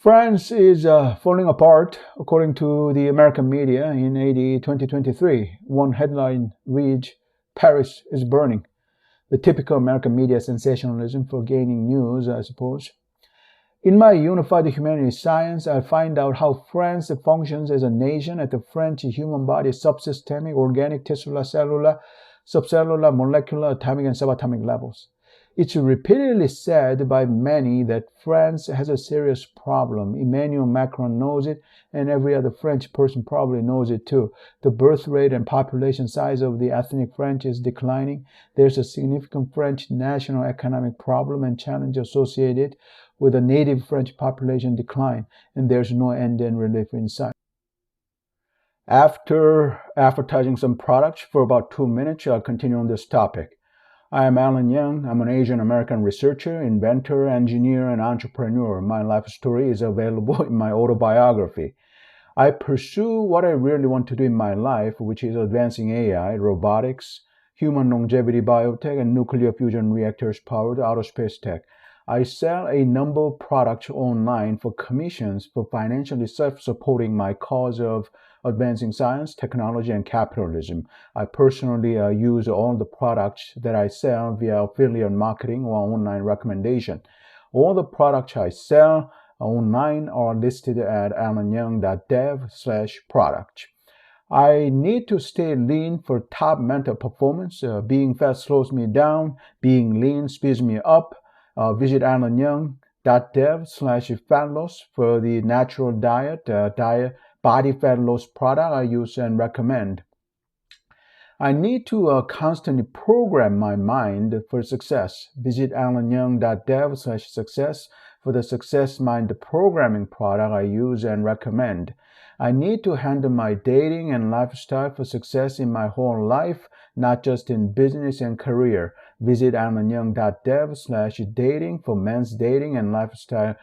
France is falling apart, according to the American media in AD 2023. One headline reads, Paris is burning. The typical American media sensationalism for gaining news, I suppose. In my Unified Humanities Science, I find out how France functions as a nation at the French human body subsystemic, organic, tisular, cellular, subcellular, molecular, atomic, and subatomic levels. It's repeatedly said by many that France has a serious problem. Emmanuel Macron knows it, and every other French person probably knows it too. The birth rate and population size of the ethnic French is declining. There's a significant French national economic problem and challenge associated with a native French population decline, and there's no end in relief in sight. After advertising some products for about 2 minutes, I'll continue on this topic. I am Alan Young. I'm an Asian American researcher, inventor, engineer, and entrepreneur. My life story is available in my autobiography. I pursue what I really want to do in my life, which is advancing AI, robotics, human longevity biotech, and nuclear fusion reactors powered outer space tech. I sell a number of products online for commissions for financially self-supporting my cause of advancing science, technology, and capitalism. I personally use all the products that I sell via affiliate marketing or online recommendation. All the products I sell online are listed at alanyoung.dev/product. I need to stay lean for top mental performance. Being fat slows me down. Being lean speeds me up. Visit alanyoung.dev/fat loss for the natural diet, body fat loss product I use and recommend. I need to constantly program my mind for success. Visit alanyoung.dev/success for the Success Mind programming product I use and recommend. I need to handle my dating and lifestyle for success in my whole life, not just in business and career. Visit alanyoung.dev/dating for men's dating and lifestyle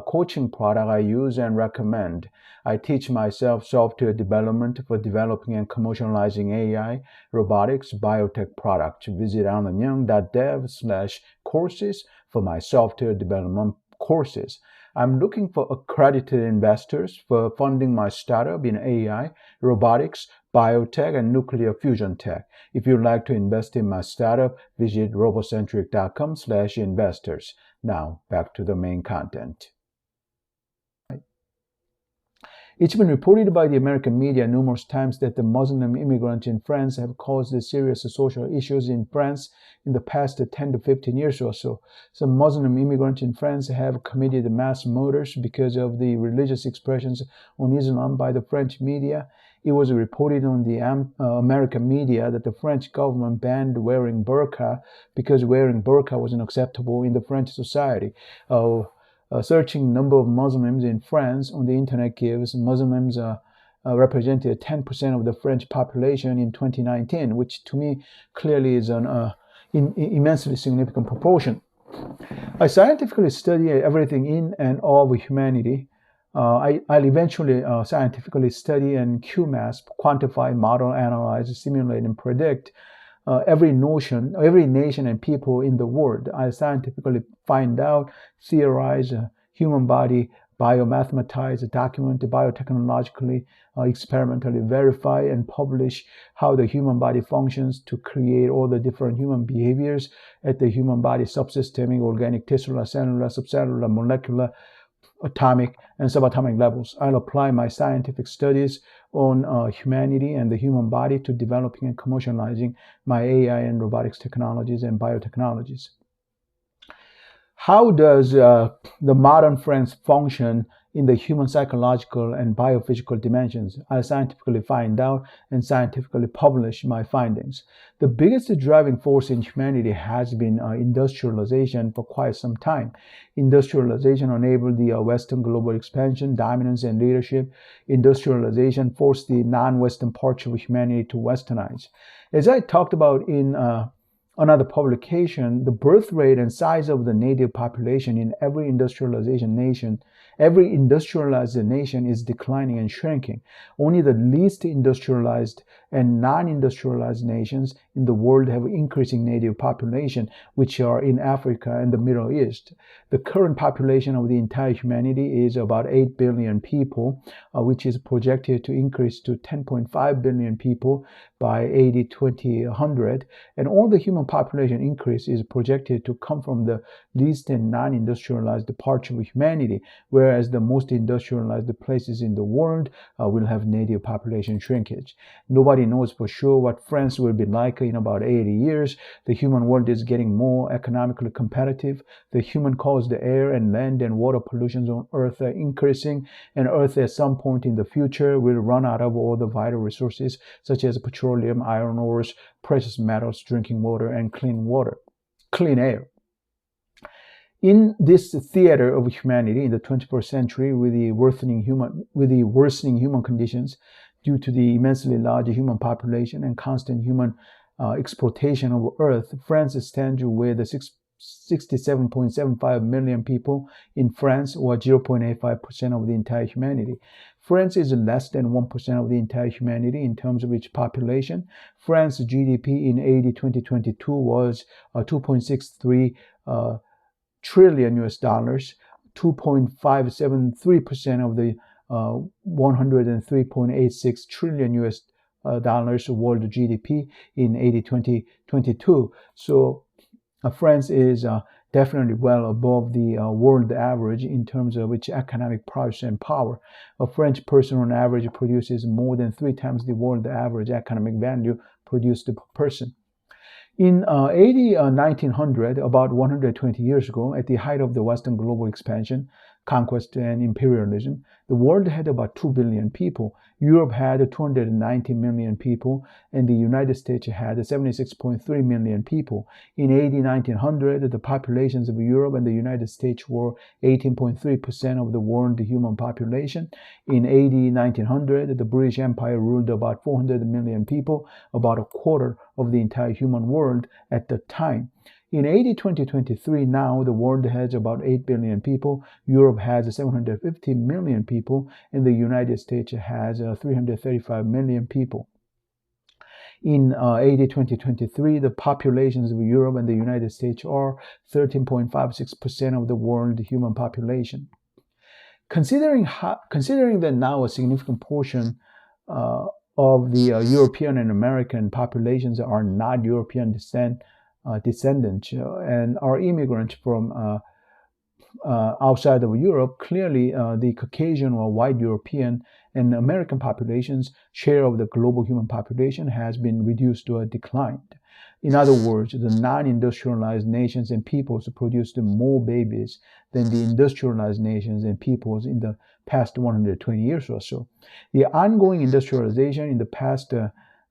coaching product I use and recommend. I teach myself software development for developing and commercializing AI, robotics, biotech products. Visit alanyoung.dev/courses for my software development courses. I'm looking for accredited investors for funding my startup in AI, robotics, biotech, and nuclear fusion tech. If you'd like to invest in my startup, visit robocentric.com/investors. Now, back to the main content. It's been reported by the American media numerous times that the Muslim immigrants in France have caused serious social issues in France in the past 10 to 15 years or so. Some Muslim immigrants in France have committed mass murders because of the religious expressions on Islam by the French media. It was reported on the American media that the French government banned wearing burqa because wearing burqa wasn't acceptable in the French society. A searching number of Muslims in France on the internet gives Muslims represented 10% of the French population in 2019, which to me clearly is an immensely significant proportion. I scientifically study everything in and of humanity. I'll eventually scientifically study and QMAS, quantify, model, analyze, simulate, and predict every nation and people in the world. I scientifically find out, theorize, human body, biomathematize, document, biotechnologically, experimentally verify, and publish how the human body functions to create all the different human behaviors at the human body subsystemic, organic, tisular, cellular, subcellular, molecular, atomic, and subatomic levels. I'll apply my scientific studies on humanity and the human body to developing and commercializing my AI and robotics technologies and biotechnologies. How does the modern France function in the human psychological and biophysical dimensions? I scientifically find out and scientifically publish my findings. The biggest driving force in humanity has been industrialization for quite some time. Industrialization enabled the Western global expansion, dominance, and leadership. Industrialization forced the non-Western parts of humanity to westernize. As I talked about in another publication, the birth rate and size of the native population in every industrialized nation is declining and shrinking. Only the least industrialized and non-industrialized nations in the world have increasing native population, which are in Africa and the Middle East. The current population of the entire humanity is about 8 billion people, which is projected to increase to 10.5 billion people by 2000. And all the human population increase is projected to come from the least and non-industrialized parts of humanity, whereas the most industrialized places in the world will have native population shrinkage. Nobody knows for sure what France will be like in about 80 years. The human world is getting more economically competitive. The human-caused air and land and water pollutions on Earth are increasing, and Earth at some point in the future will run out of all the vital resources such as petroleum, iron ores, precious metals, drinking water, and clean air. In this theater of humanity in the 21st century, with the worsening human conditions due to the immensely large human population and constant human exploitation of Earth, France stands with 67.75 million people in France, or 0.85% of the entire humanity. France is less than 1% of the entire humanity in terms of its population. France's GDP in 2022 was 2.63 trillion US dollars, 2.573% of the 103.86 trillion US dollars world GDP in 2022. So France is definitely well above the world average in terms of its economic progress and power. A French person on average produces more than 3 times the world average economic value produced per person. In 1900, about 120 years ago, at the height of the Western global expansion, conquest, and imperialism, the world had about 2 billion people. Europe had 290 million people, and the United States had 76.3 million people. In 1900, the populations of Europe and the United States were 18.3% of the world human population. In 1900, the British Empire ruled about 400 million people, about a quarter of the entire human world at the time. In 2023, now the world has about 8 billion people, Europe has 750 million people, and the United States has 335 million people. In 2023, the populations of Europe and the United States are 13.56% of the world human population. Considering that now a significant portion of the European and American populations are not European descendants and are immigrants from outside of Europe, clearly the Caucasian or white European and American populations' share of the global human population has been reduced or declined. In other words, the non-industrialized nations and peoples produced more babies than the industrialized nations and peoples in the past 120 years or so. The ongoing industrialization in the past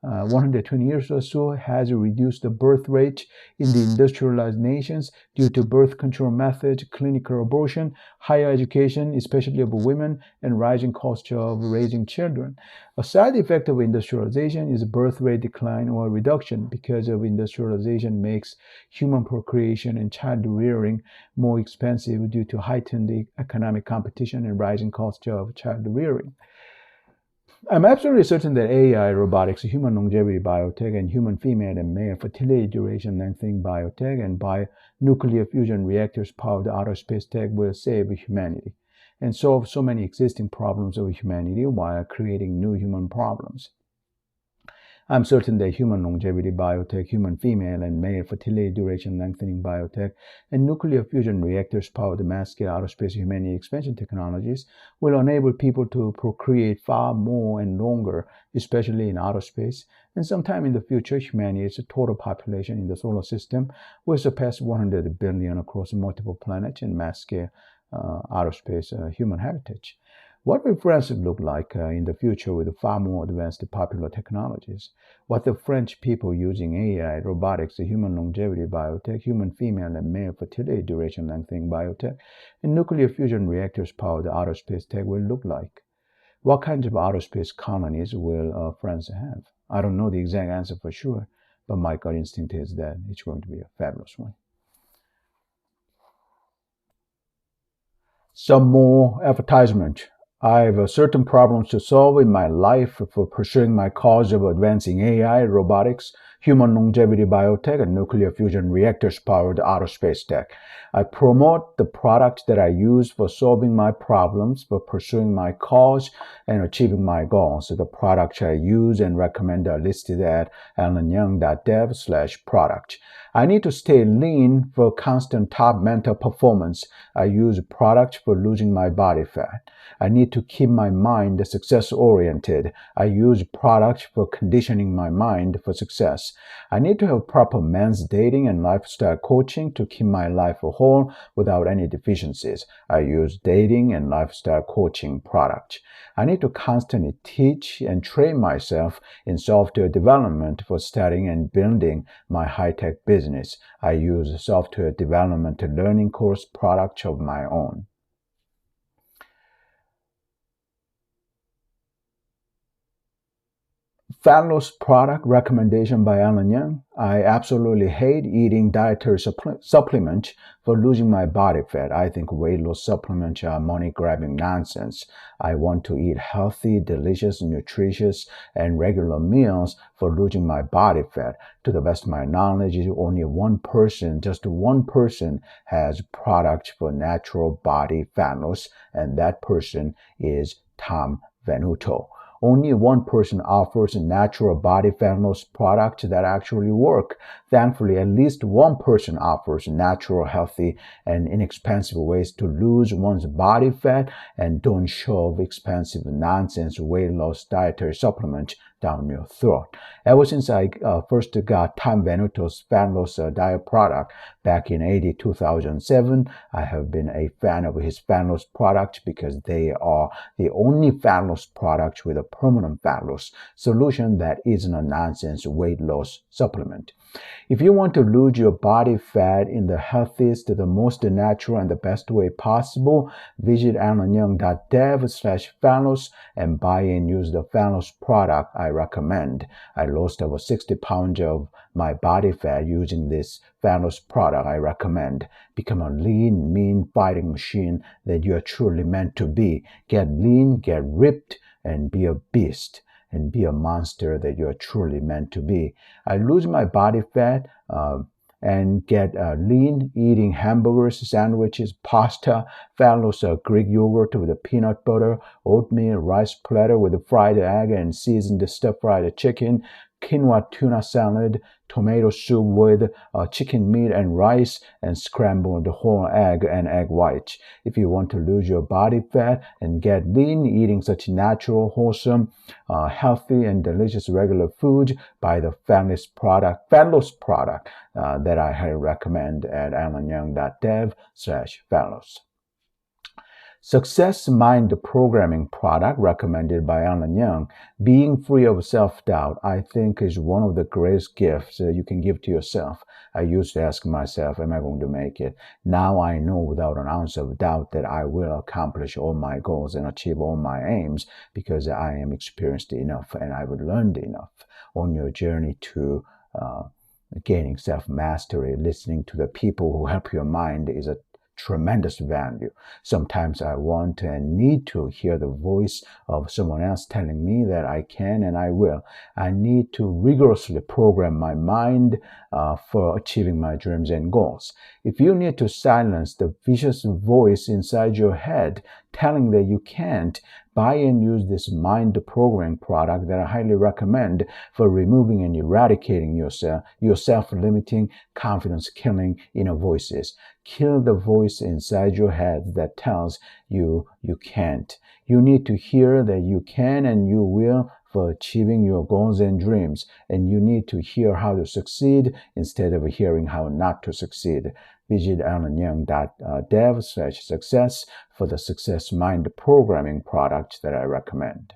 120 years or so has reduced the birth rate in the industrialized nations due to birth control methods, clinical abortion, higher education, especially of women, and rising costs of raising children. A side effect of industrialization is birth rate decline or reduction because of industrialization makes human procreation and child rearing more expensive due to heightened economic competition and rising costs of child rearing. I'm absolutely certain that AI, robotics, human longevity biotech, and human female and male fertility duration lengthening biotech, and nuclear fusion reactors powered outer space tech will save humanity and solve so many existing problems of humanity while creating new human problems. I'm certain that human longevity biotech, human female and male fertility duration lengthening biotech, and nuclear fusion reactors powered mass-scale outer space humanity expansion technologies will enable people to procreate far more and longer, especially in outer space. And sometime in the future, humanity's total population in the solar system will surpass 100 billion across multiple planets and mass-scale outer space human habitats. What will France look like in the future with far more advanced popular technologies? What the French people using AI, robotics, human longevity biotech, human female and male fertility duration lengthening biotech, and nuclear fusion reactors powered outer space tech will look like? What kinds of outer space colonies will France have? I don't know the exact answer for sure, but my gut instinct is that it's going to be a fabulous one. Some more advertisement. I have certain problems to solve in my life for pursuing my cause of advancing AI, robotics, human longevity biotech, and nuclear fusion reactors powered outer space tech. I promote the products that I use for solving my problems, for pursuing my cause, and achieving my goals. So the products I use and recommend are listed at alanyoung.dev/product. I need to stay lean for constant top mental performance. I use products for losing my body fat. I need to keep my mind success-oriented. I use products for conditioning my mind for success. I need to have proper men's dating and lifestyle coaching to keep my life whole without any deficiencies. I use dating and lifestyle coaching products. I need to constantly teach and train myself in software development for starting and building my high-tech business. I use software development learning course products of my own. Fat loss product recommendation by Alan Young. I absolutely hate eating dietary supplements for losing my body fat. I think weight loss supplements are money-grabbing nonsense. I want to eat healthy, delicious, nutritious, and regular meals for losing my body fat. To the best of my knowledge, only just one person has products for natural body fat loss, and that person is Tom Venuto. Only one person offers natural body fat loss products that actually work. Thankfully, at least one person offers natural, healthy, and inexpensive ways to lose one's body fat and don't shove expensive nonsense weight loss dietary supplements down your throat. Ever since I first got Tom Venuto's fat loss diet product back in 2007, I have been a fan of his fat loss products because they are the only fat loss products with a permanent fat loss solution that isn't a nonsense weight loss supplement. If you want to lose your body fat in the healthiest, the most natural, and the best way possible, visit alanyoung.dev/fat and buy and use the fat loss product I recommend. I lost over 60 pounds of my body fat using this fat loss product I recommend. Become a lean, mean fighting machine that you are truly meant to be. Get lean, get ripped, and be a beast. And be a monster that you're truly meant to be. I lose my body fat and get lean eating hamburgers, sandwiches, pasta, fat loss Greek yogurt with a peanut butter, oatmeal, rice platter with a fried egg and seasoned stir-fried chicken, quinoa tuna salad, tomato soup with chicken meat and rice, and scrambled whole egg and egg whites. If you want to lose your body fat and get lean eating such natural, wholesome, healthy, and delicious regular food, buy the fat loss product that I highly recommend at alanyoung.dev/fat loss. Success Mind Programming product recommended by Alan Young. Being free of self-doubt, I think, is one of the greatest gifts you can give to yourself. I used to ask myself, am I going to make it? Now I know without an ounce of doubt that I will accomplish all my goals and achieve all my aims because I am experienced enough and I've learned enough. On your journey to gaining self-mastery, listening to the people who help your mind is a tremendous value. Sometimes I want and need to hear the voice of someone else telling me that I can and I will. I need to rigorously program my mind for achieving my dreams and goals. If you need to silence the vicious voice inside your head telling that you can't, buy and use this mind programming product that I highly recommend for removing and eradicating your self-limiting, confidence-killing inner voices. Kill the voice inside your head that tells you you can't. You need to hear that you can and you will for achieving your goals and dreams, and you need to hear how to succeed instead of hearing how not to succeed. Visit alanyoung.dev/success for the Success Mind Programming product that I recommend.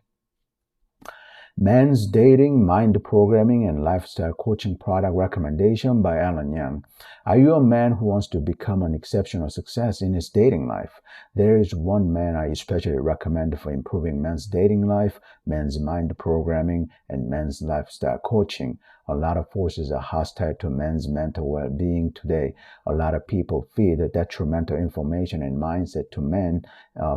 Men's Dating, Mind Programming, and Lifestyle Coaching Product Recommendation by Alan Young. Are you a man who wants to become an exceptional success in his dating life? There is one man I especially recommend for improving men's dating life, men's mind programming, and men's lifestyle coaching. A lot of forces are hostile to men's mental well-being today. A lot of people feed detrimental information and mindset to men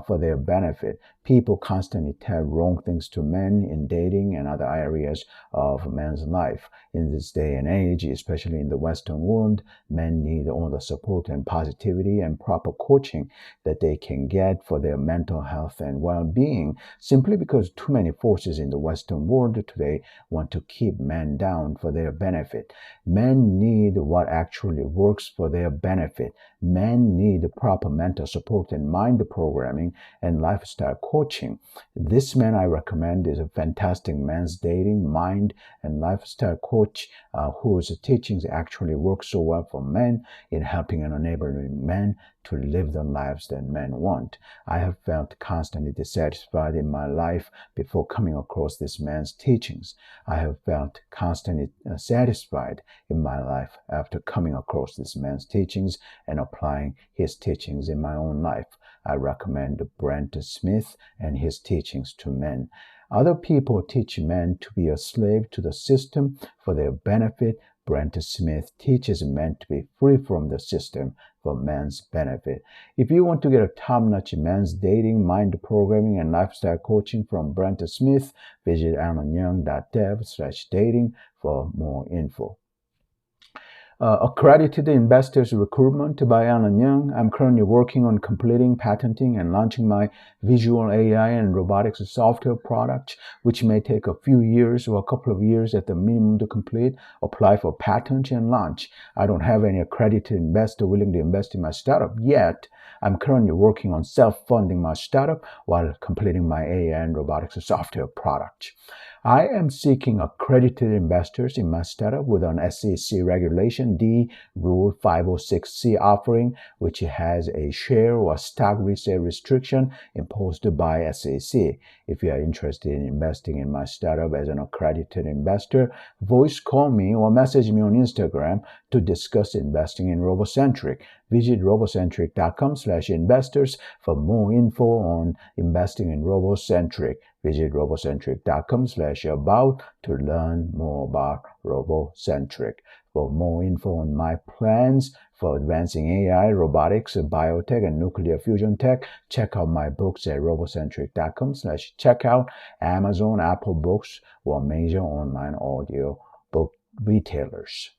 for their benefit. People constantly tell wrong things to men in dating and other areas of men's life. In this day and age, especially in the Western world, men need all the support and positivity and proper coaching that they can get for their mental health and well-being, simply because too many forces in the Western world today want to keep men down for their benefit. Men need what actually works for their benefit. Men need proper mental support and mind programming and lifestyle coaching. This man I recommend is a fantastic men's dating, mind, and lifestyle coach whose teachings actually work so well for men in helping and enabling men to live the lives that men want. I have felt constantly dissatisfied in my life before coming across this man's teachings. I have felt constantly satisfied in my life after coming across this man's teachings and applying his teachings in my own life. I recommend Brent Smith and his teachings to men. Other people teach men to be a slave to the system for their benefit. Brent Smith teaches men to be free from the system for men's benefit. If you want to get a top-notch men's dating, mind programming, and lifestyle coaching from Brent Smith, visit alanyoung.dev/dating for more info. Accredited Investors Recruitment by Alan Young. I'm currently working on completing, patenting, and launching my visual AI and robotics software product, which may take a few years or a couple of years at the minimum to complete, apply for patent, and launch. I don't have any accredited investor willing to invest in my startup yet. I'm currently working on self-funding my startup while completing my AI and robotics software product. I am seeking accredited investors in my startup with an SEC Regulation D Rule 506C offering, which has a share or stock resale restriction imposed by SEC. If you are interested in investing in my startup as an accredited investor, voice call me or message me on Instagram to discuss investing in RoboCentric. Visit robocentric.com/investors for more info on investing in RoboCentric. Visit robocentric.com/about to learn more about RoboCentric. For more info on my plans for advancing AI, robotics, biotech, and nuclear fusion tech, check out my books at robocentric.com/checkout, Amazon, Apple Books, or major online audio book retailers.